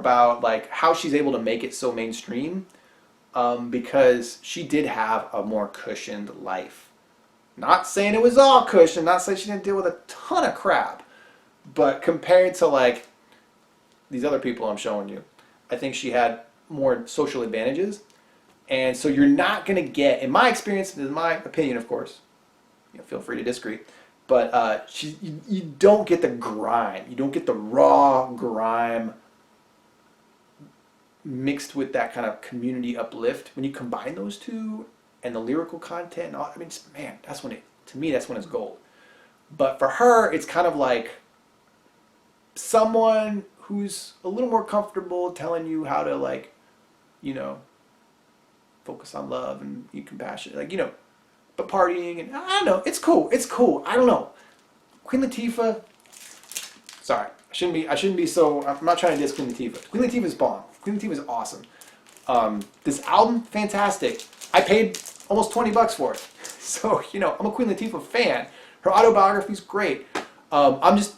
about like how she's able to make it so mainstream, because she did have a more cushioned life. Not saying it was all cushion, not saying she didn't deal with a ton of crap, but compared to like these other people I'm showing you, I think she had more social advantages. And so you're not going to get, in my experience, in my opinion, of course, feel free to disagree, but you don't get the grime. You don't get the raw grime mixed with that kind of community uplift. When you combine those two and the lyrical content, and all, I mean, man, that's when to me, that's when it's gold. But for her, it's kind of like someone who's a little more comfortable telling you how to, like, focus on love and be compassionate, like, but partying, and I don't know, it's cool, I don't know. Queen Latifah, sorry, I shouldn't be so, I'm not trying to diss Queen Latifah. Queen Latifah's bomb. Queen Latifah's awesome. This album, fantastic. I paid almost $20 for it. So, I'm a Queen Latifah fan. Her autobiography's great. I'm just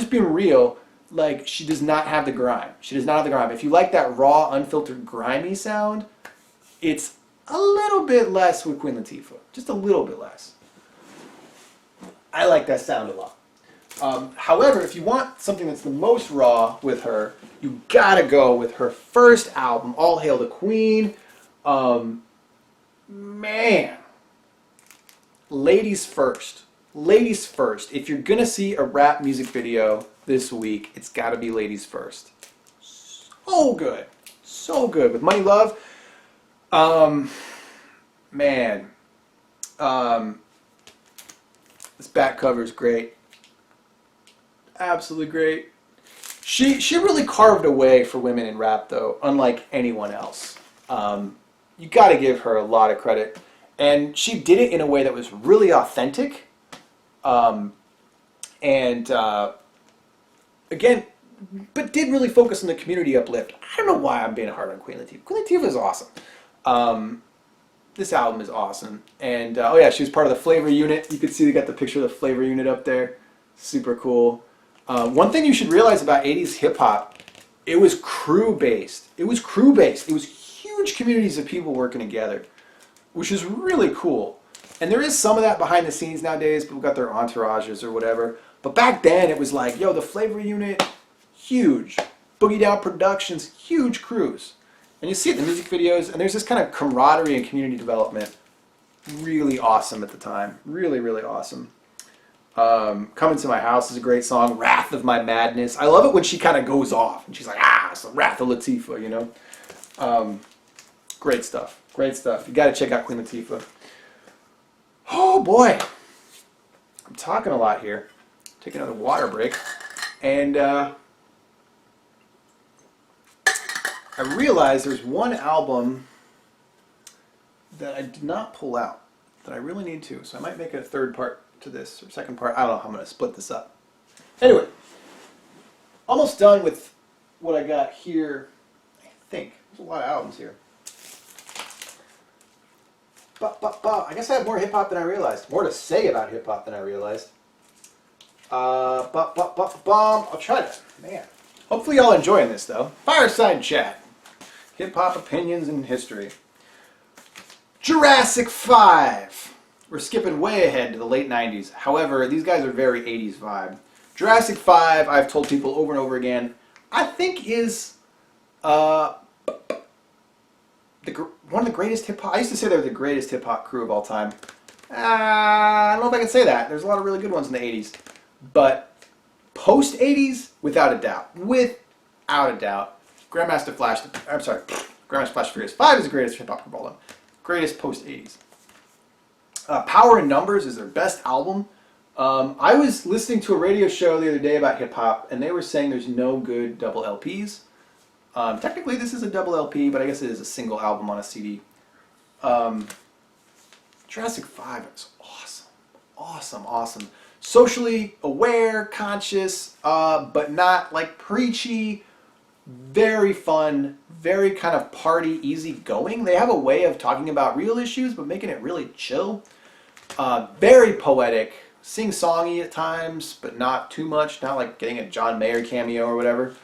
being real. Like, she does not have the grime. If you like that raw, unfiltered, grimy sound, it's a little bit less with Queen Latifah. Just a little bit less. I like that sound a lot. However, if you want something that's the most raw with her, you gotta go with her first album, All Hail the Queen. Man. Ladies first. Ladies first. If you're gonna see a rap music video this week, it's gotta be Ladies First. So good. So good. With Money Love, man. This back cover is great. Absolutely great. She really carved a way for women in rap, though, unlike anyone else. You got to give her a lot of credit. And she did it in a way that was really authentic. Again, but did really focus on the community uplift. I don't know why I'm being hard on Queen Latifah. Queen Latifah is awesome. This album is awesome. And, oh yeah, she was part of the Flavor Unit. You can see they got the picture of the Flavor Unit up there. Super cool. One thing you should realize about 80s hip-hop, it was crew-based. It was huge communities of people working together, which is really cool. And there is some of that behind the scenes nowadays. People got their entourages or whatever. But back then, it was like, yo, the Flavor Unit, huge. Boogie Down Productions, huge crews. And you see it in the music videos, and there's this kind of camaraderie and community development. Really awesome at the time. Really, really awesome. Coming to My House is a great song. Wrath of My Madness. I love it when she kind of goes off, and she's like, it's the Wrath of Latifah, Great stuff. Great stuff. You got to check out Queen Latifah. Oh, boy. I'm talking a lot here. Take another water break. And, I realized there's one album that I did not pull out that I really need to, so I might make a third part to this, or second part. I don't know how I'm going to split this up. Anyway, almost done with what I got here, I think. There's a lot of albums here. I guess I have more hip-hop than I realized. More to say about hip-hop than I realized. I'll try to, man. Hopefully y'all enjoying this, though. Fireside chat. Hip-hop opinions and history. Jurassic 5. We're skipping way ahead to the late 90s. However, these guys are very 80s vibe. Jurassic 5, I've told people over and over again, I think is one of the greatest hip-hop. I used to say they're the greatest hip-hop crew of all time. I don't know if I can say that. There's a lot of really good ones in the 80s. But post-80s, without a doubt. Without a doubt. Grandmaster Flash Furious 5 is the greatest hip-hop group of all time. Greatest post-80s. Power in Numbers is their best album. I was listening to a radio show the other day about hip-hop, and they were saying there's no good double LPs. Technically, this is a double LP, but I guess it is a single album on a CD. Jurassic 5 is awesome. Awesome, awesome. Socially aware, conscious, but not like preachy. Very fun, very kind of party, easy going. They have a way of talking about real issues, but making it really chill. Very poetic, sing-songy at times, but not too much. Not like getting a John Mayer cameo or whatever.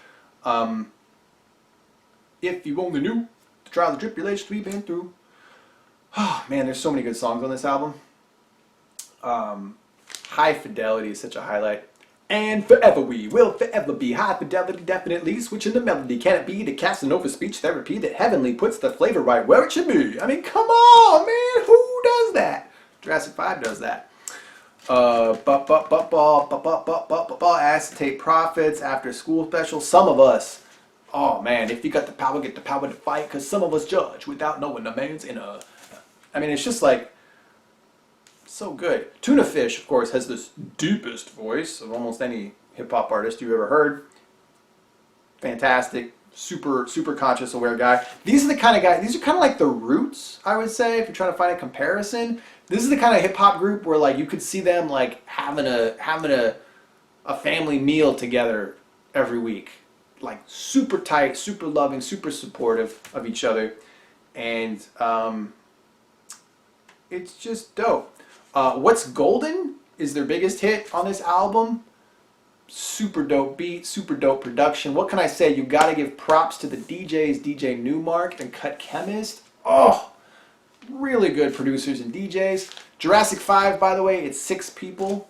If you only knew the trials and tribulations we've been through. Oh man, there's so many good songs on this album. High Fidelity is such a highlight. And forever we will forever be high fidelity, definitely switching the melody. Can it be the Casanova speech therapy that heavenly puts the flavor right where it should be? I mean, come on, man, who does that? Jurassic 5 does that. Acetate Prophets, After School Special. Some of us, oh man, if you got the power, get the power to fight, because some of us judge without knowing the man's in a. I mean, it's just like so good. Tuna Fish, of course, has this deepest voice of almost any hip hop artist you've ever heard. Fantastic, super conscious, aware guy. These are the kind of guys. These are kind of like the Roots, I would say, if you're trying to find a comparison. This is the kind of hip hop group where like you could see them like having a family meal together every week, like super tight, super loving, super supportive of each other, and it's just dope. What's Golden is their biggest hit on this album. Super dope beat, super dope production. What can I say? You got to give props to the DJs, DJ Newmark and Cut Chemist. Oh, really good producers and DJs. Jurassic 5, by the way, it's 6 people.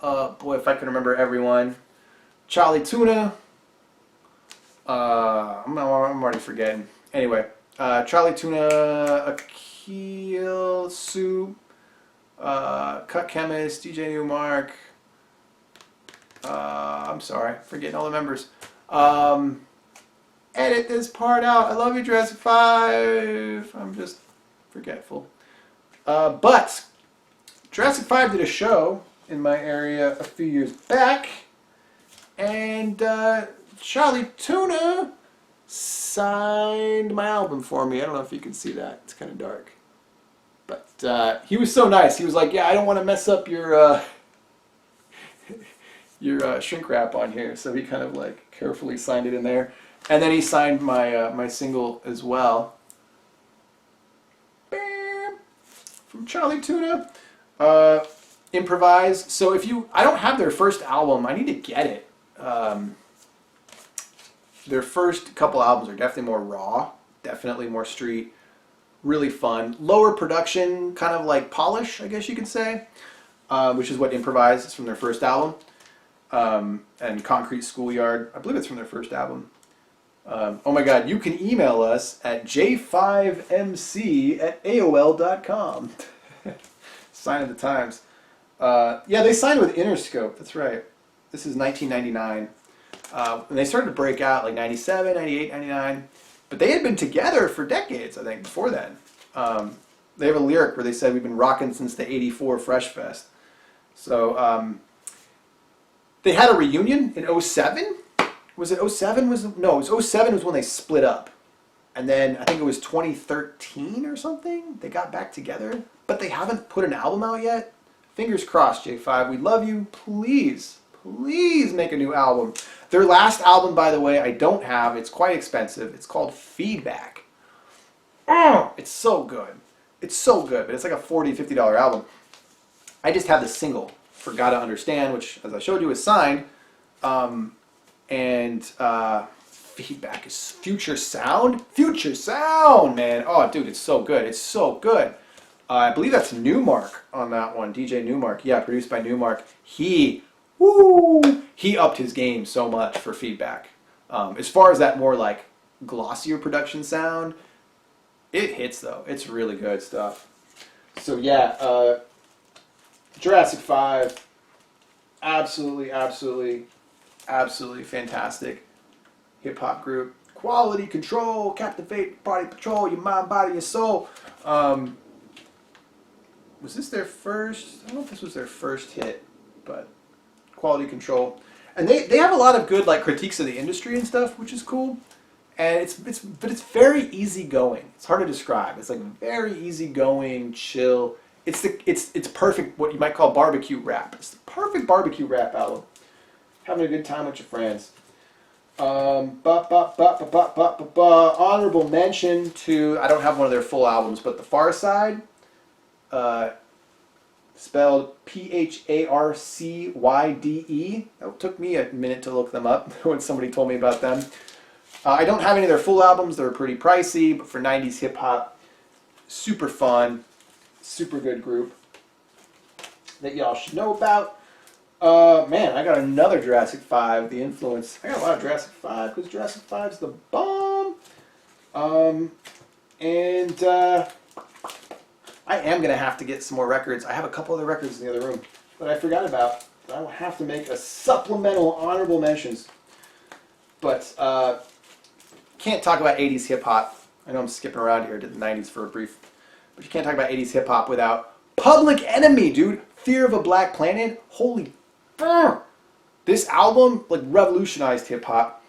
Boy, if I can remember everyone. Charlie Tuna. I'm already forgetting. Anyway, Charlie Tuna, Akil Soup, Cut Chemist, DJ Newmark. I'm sorry, forgetting all the members. Edit this part out. I love you, Jurassic 5. I'm just forgetful. But Jurassic 5 did a show in my area a few years back, and Charlie Tuna signed my album for me. I don't know if you can see that. It's kind of dark. But he was so nice. He was like, yeah, I don't want to mess up your shrink wrap on here. So he kind of like carefully signed it in there. And then he signed my my single as well. Bam! From Charlie Tuna. Improvise. So if you, I don't have their first album. I need to get it. Their first couple albums are definitely more raw. Definitely more street. Really fun. Lower production, kind of like polish, I guess you could say. Which is what Improvise is from their first album. And Concrete Schoolyard, I believe it's from their first album. Oh my god, you can email us at j5mc@aol.com. Sign of the times. Yeah, they signed with Interscope, that's right. This is 1999. And they started to break out like 97, 98, 99. But they had been together for decades, I think, before then. They have a lyric where they said, we've been rocking since the 84 Fresh Fest. So, they had a reunion in 07. Was it 07? No, it was 07 was when they split up. And then I think it was 2013 or something. They got back together. But they haven't put an album out yet. Fingers crossed, J5. We love you. Please, please make a new album. Their last album, by the way, I don't have. It's quite expensive. It's called Feedback. Oh, it's so good. It's so good, but it's like a $40, $50 album. I just have the single, For Gotta Understand, which, as I showed you, is signed. Feedback is Future Sound. Future Sound, man. Oh, dude, it's so good. It's so good. I believe that's Newmark on that one. DJ Newmark. Yeah, produced by Newmark. He upped his game so much for Feedback. As far as that more like glossier production sound, it hits though. It's really good stuff. So yeah, Jurassic 5, absolutely fantastic hip hop group. Quality control, captivate, party patrol, your mind, body, and soul. Was this their first? I don't know if this was their first hit, but Quality Control. And they have a lot of good like critiques of the industry and stuff, which is cool. And it's very easygoing. It's hard to describe. It's like very easygoing, chill. It's perfect. What you might call barbecue rap. It's the perfect barbecue rap album. Having a good time with your friends. Honorable mention to, I don't have one of their full albums, but The Far Side. Spelled P-H-A-R-C-Y-D-E. That took me a minute to look them up when somebody told me about them. I don't have any of their full albums. They're pretty pricey, but for 90s hip hop, super fun, super good group that y'all should know about. Man, I got another Jurassic 5, The Influence. I got a lot of Jurassic 5 because Jurassic 5's the bomb. I am going to have to get some more records. I have a couple other records in the other room that I forgot about. I will have to make a supplemental honorable mentions. But can't talk about 80s hip-hop. I know I'm skipping around here to the 90s for a brief. But you can't talk about 80s hip-hop without Public Enemy, dude. Fear of a Black Planet. Holy fuck. This album, like, revolutionized hip-hop.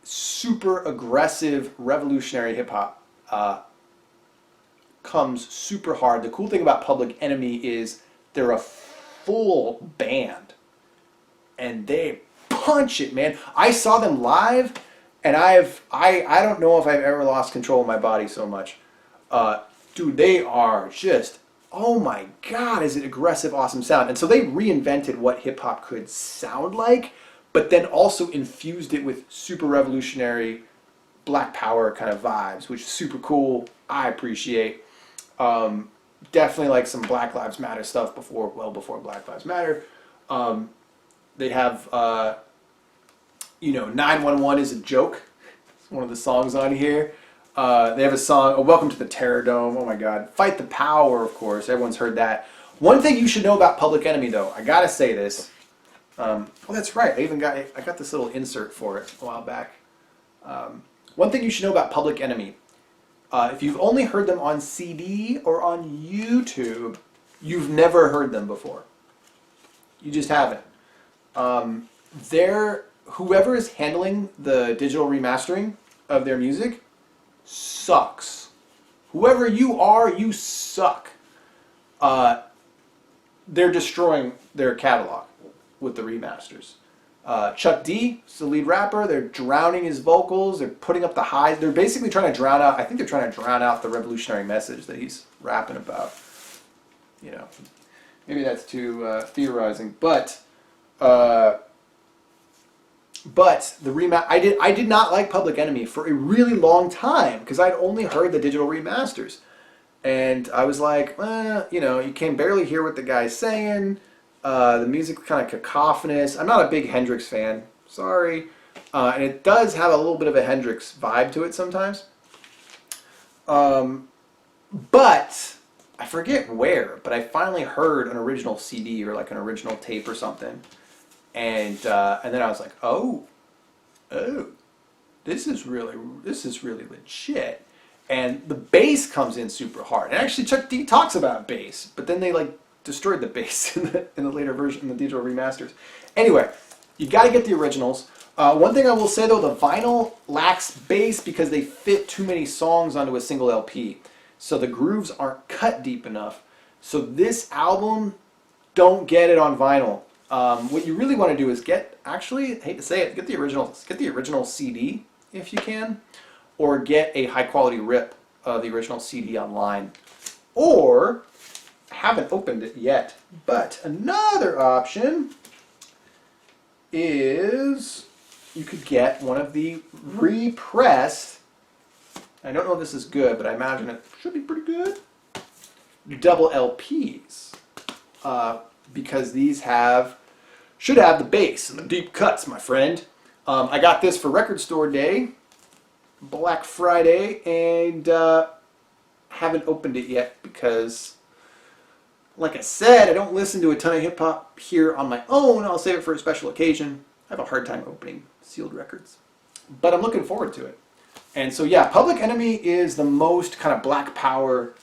Super aggressive, revolutionary hip-hop. Comes super hard. The cool thing about Public Enemy is they're a full band. And they punch it, man. I saw them live, and I don't know if I've ever lost control of my body so much. Dude, they are just, oh my God, is it aggressive, awesome sound. And so they reinvented what hip-hop could sound like, but then also infused it with super revolutionary Black Power kind of vibes, which is super cool. I appreciate. Definitely like some Black Lives Matter stuff well before Black Lives Matter. They have, 911 is a Joke. It's one of the songs on here. They have a song, Welcome to the Terror Dome. Oh my God. Fight the Power, of course. Everyone's heard that. One thing you should know about Public Enemy, though, I gotta say this. That's right. I got this little insert for it a while back. One thing you should know about Public Enemy. If you've only heard them on CD or on YouTube, you've never heard them before. You just haven't. Whoever is handling the digital remastering of their music sucks. Whoever you are, you suck. They're destroying their catalog with the remasters. Chuck D is the lead rapper. They're drowning his vocals. They're putting up the highs. They're basically trying to drown out. I think they're trying to drown out the revolutionary message that he's rapping about. Maybe that's too theorizing, but the I did not like Public Enemy for a really long time because I'd only heard the digital remasters, and I was like, you can barely hear what the guy's saying. The music's kind of cacophonous. I'm not a big Hendrix fan, sorry, and it does have a little bit of a Hendrix vibe to it sometimes. But I forget where, but I finally heard an original CD or like an original tape or something, and then I was like, oh, this is really legit, and the bass comes in super hard. And actually, Chuck D talks about bass, but then they like destroyed the bass in the later version, in the digital remasters. Anyway, you got to get the originals. One thing I will say though, the vinyl lacks bass because they fit too many songs onto a single LP. So the grooves aren't cut deep enough. So this album, don't get it on vinyl. What you really want to do is I hate to say it, get the original CD if you can, or get a high quality rip of the original CD online. Or, I haven't opened it yet, but another option is you could get one of the repressed, I don't know if this is good, but I imagine it should be pretty good, double LPs, because these should have the bass and the deep cuts, my friend. I got this for Record Store Day, Black Friday, and haven't opened it yet because, like I said, I don't listen to a ton of hip-hop here on my own. I'll save it for a special occasion. I have a hard time opening sealed records, but I'm looking forward to it. And so yeah, Public Enemy is the most kind of Black Power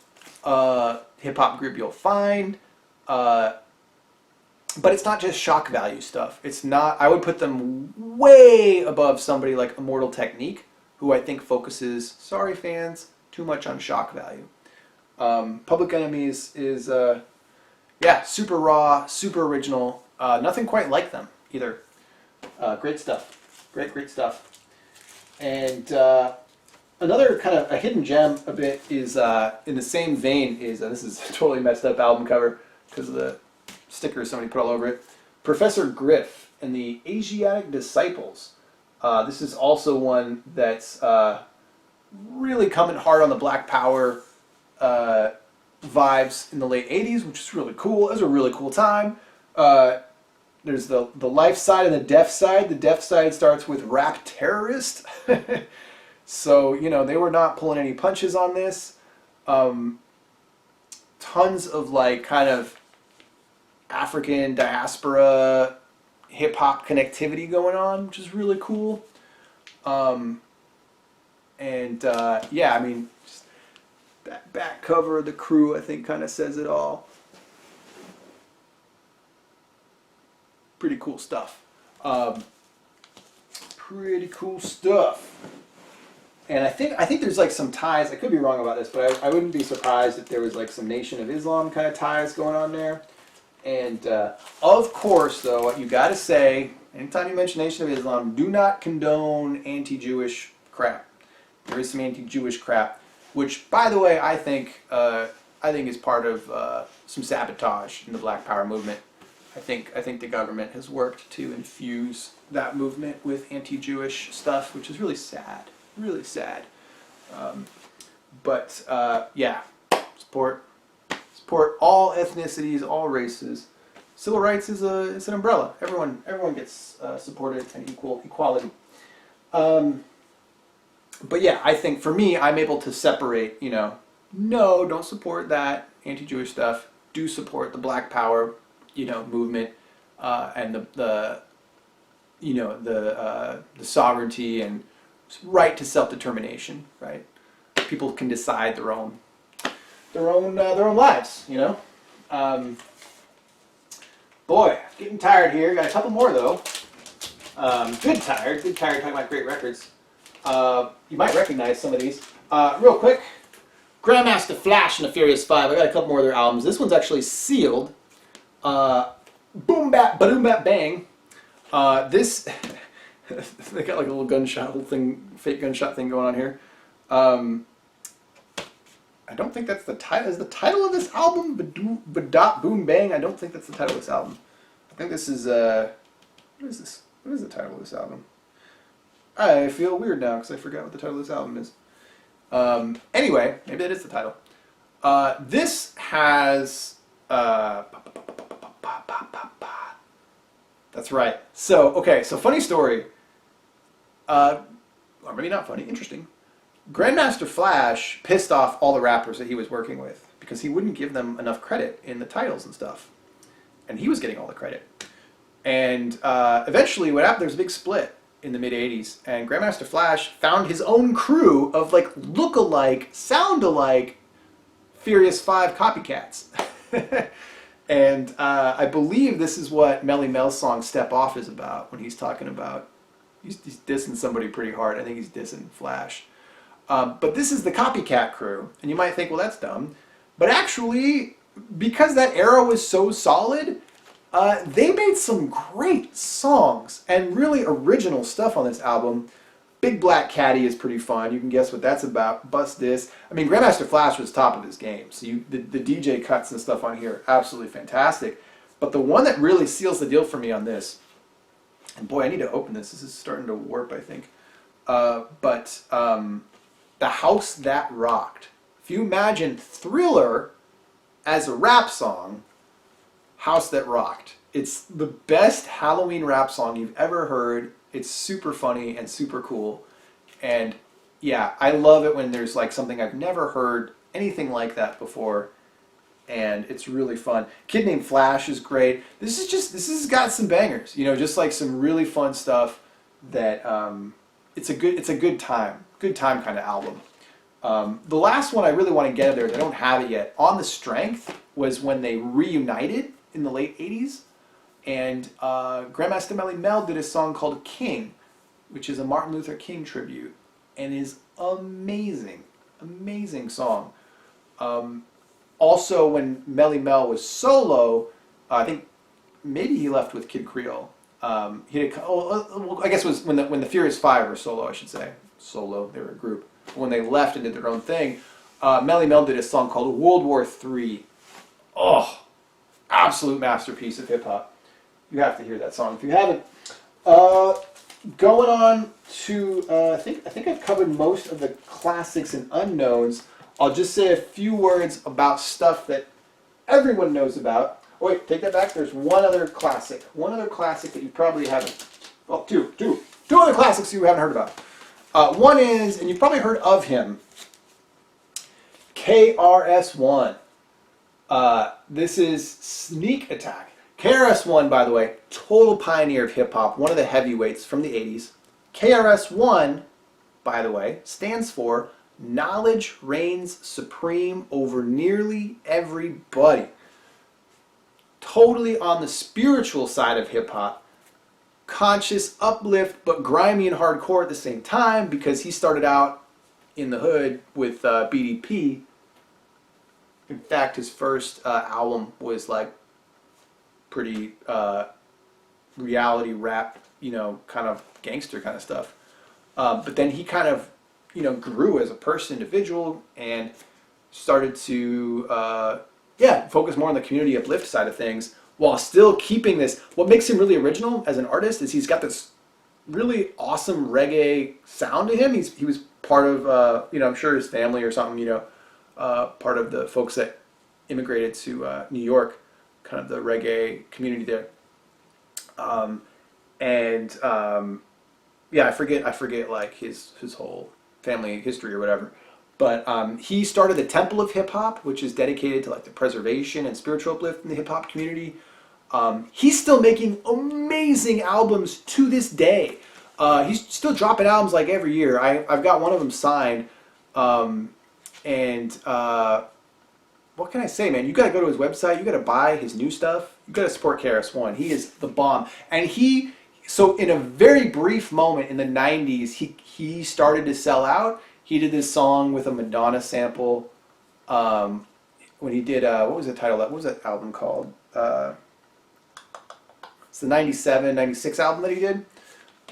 hip-hop group you'll find. But it's not just shock value stuff. It's not, I would put them way above somebody like Immortal Technique, who I think focuses, sorry fans, too much on shock value. Public Enemy is super raw, super original. Nothing quite like them either. Great stuff. Great stuff. And another kind of a hidden gem a bit is, in the same vein, is, this is a totally messed up album cover because of the stickers somebody put all over it. Professor Griff and the Asiatic Disciples. This is also one that's really coming hard on the Black Power vibes in the late 80s, which is really cool. It was a really cool time. There's the life side and the deaf side. The deaf side starts with Rap Terrorist. So, you know, they were not pulling any punches on this. Tons of like kind of African diaspora hip hop connectivity going on, which is really cool. Yeah, I mean, just that back cover of the crew, I think, kind of says it all. Pretty cool stuff. Pretty cool stuff. And I think there's like some ties. I could be wrong about this, but I wouldn't be surprised if there was like some Nation of Islam kind of ties going on there. And of course, though, you got to say, anytime you mention Nation of Islam, do not condone anti-Jewish crap. There is some anti-Jewish crap, which, by the way, I think is part of some sabotage in the Black Power movement. I think the government has worked to infuse that movement with anti-Jewish stuff, which is really sad. Really sad. Yeah, support all ethnicities, all races. Civil rights is an umbrella. Everyone gets supported and equality. But yeah, I think for me, I'm able to separate. You know, no, don't support that anti-Jewish stuff. Do support the Black Power, you know, movement and the sovereignty and right to self-determination. Right, people can decide their own lives. You know. Boy, getting tired here. Got a couple more though. Good tired talking about great records. You might recognize some of these. Real quick, Grandmaster Flash and the Furious Five. I got a couple more of their albums. This one's actually sealed. Boom Bap Badoom Bap Bang. This they got like a little gunshot thing, fake gunshot thing going on here. I don't think that's the title. Is the title of this album Badot Boom Bang? I don't think that's the title of this album. I think this is what is this? What is the title of this album? I feel weird now because I forgot what the title of this album is. Anyway, maybe that is the title. This has that's right. So funny story. Or maybe not funny. Interesting. Grandmaster Flash pissed off all the rappers that he was working with because he wouldn't give them enough credit in the titles and stuff. And he was getting all the credit. And eventually what happened, there was a big split in the mid-'80s. And Grandmaster Flash found his own crew of like look-alike, sound-alike Furious Five copycats. And I believe this is what Melly Mel's song Step Off is about when he's talking about, he's dissing somebody pretty hard. I think he's dissing Flash. But this is the copycat crew, and you might think, well, that's dumb. But actually, because that era was so solid, they made some great songs and really original stuff on this album. Big Black Caddy is pretty fun. You can guess what that's about. Bust This. I mean, Grandmaster Flash was top of his game. So the DJ cuts and stuff on here are absolutely fantastic. But the one that really seals the deal for me on this, and boy, I need to open this. This is starting to warp, I think. The House That Rocked. If you imagine Thriller as a rap song, House That Rocked. It's the best Halloween rap song you've ever heard. It's super funny and super cool. And yeah, I love it when there's like something I've never heard anything like that before. And it's really fun. Kid Named Flash is great. This has got some bangers, you know, just like some really fun stuff that it's a good time kind of album. The last one I really want to get there, they don't have it yet. On the Strength was when they reunited in the late 80s. And Grandmaster Melly Mel did a song called King, which is a Martin Luther King tribute, and is amazing. Amazing song. Also, when Melly Mel was solo, I think maybe he left with Kid Creole. I guess it was when the Furious Five were solo, I should say. Solo, they were a group. When they left and did their own thing, Melly Mel did a song called World War III. Oh, absolute masterpiece of hip-hop. You have to hear that song if you haven't. Going on to, I think I've covered most of the classics and unknowns. I'll just say a few words about stuff that everyone knows about. Oh, wait, take that back. There's one other classic. One other classic that you probably haven't. Well, two other classics you haven't heard about. One is, and you've probably heard of him, KRS-One. This is Sneak Attack. KRS-One, by the way, total pioneer of hip-hop, one of the heavyweights from the 80s. KRS-One, by the way, stands for Knowledge Reigns Supreme Over Nearly Everybody. Totally on the spiritual side of hip-hop. Conscious, uplift, but grimy and hardcore at the same time, because he started out in the hood with BDP. In fact, his first album was like pretty reality rap, kind of gangster kind of stuff. But then he kind of, grew as a person, individual, and started to, focus more on the community uplift side of things, while still keeping this. What makes him really original as an artist is he's got this really awesome reggae sound to him. He was part of, I'm sure his family or something, part of the folks that immigrated to New York, kind of the reggae community there. I forget like his whole family history or whatever. But he started the Temple of Hip Hop, which is dedicated to like the preservation and spiritual uplift in the hip hop community. He's still making amazing albums to this day. He's still dropping albums like every year. I've got one of them signed. What can I say, man? You got to go to his website. You got to buy his new stuff. You got to support KRS-One. He is the bomb. And so in a very brief moment in the 90s, he started to sell out. He did this song with a Madonna sample. When he did, what was the title? What was that album called? It's the 97, 96 album that he did.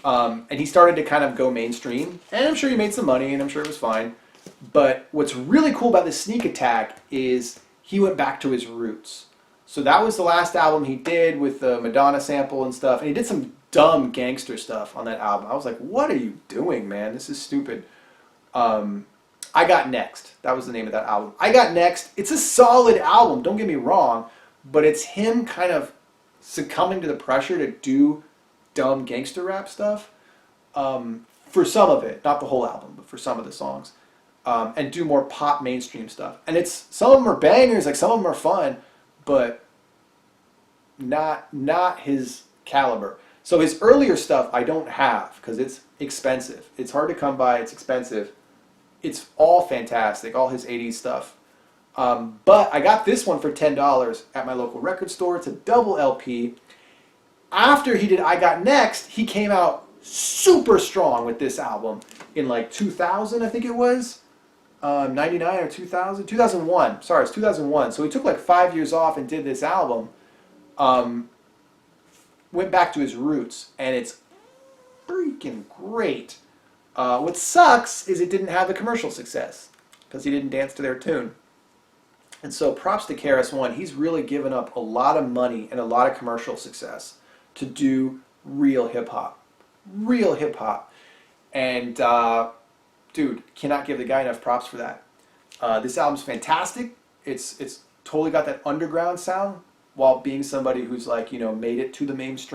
And he started to kind of go mainstream. And I'm sure he made some money, and I'm sure it was fine. But what's really cool about this Sneak Attack is he went back to his roots. So that was the last album he did with the Madonna sample and stuff. And he did some dumb gangster stuff on that album. I was like, what are you doing, man? This is stupid. I Got Next. That was the name of that album. I Got Next. It's a solid album, don't get me wrong. But it's him kind of succumbing to the pressure to do dumb gangster rap stuff. For some of it. Not the whole album, but for some of the songs. And do more pop mainstream stuff. And some of them are bangers, like some of them are fun, but not his caliber. So his earlier stuff I don't have because it's expensive. It's hard to come by, it's expensive. It's all fantastic, all his 80s stuff. But I got this one for $10 at my local record store. It's a double LP. After he did I Got Next, he came out super strong with this album in like 2000, I think it was. 99 or 2000? 2001. Sorry, it's 2001. So he took like 5 years off and did this album. Went back to his roots, and it's freaking great. What sucks is it didn't have the commercial success because he didn't dance to their tune. And so props to KRS-One. He's really given up a lot of money and a lot of commercial success to do real hip-hop. Real hip-hop. And dude, cannot give the guy enough props for that. This album's fantastic. It's totally got that underground sound while being somebody who's like, made it to the mainstream.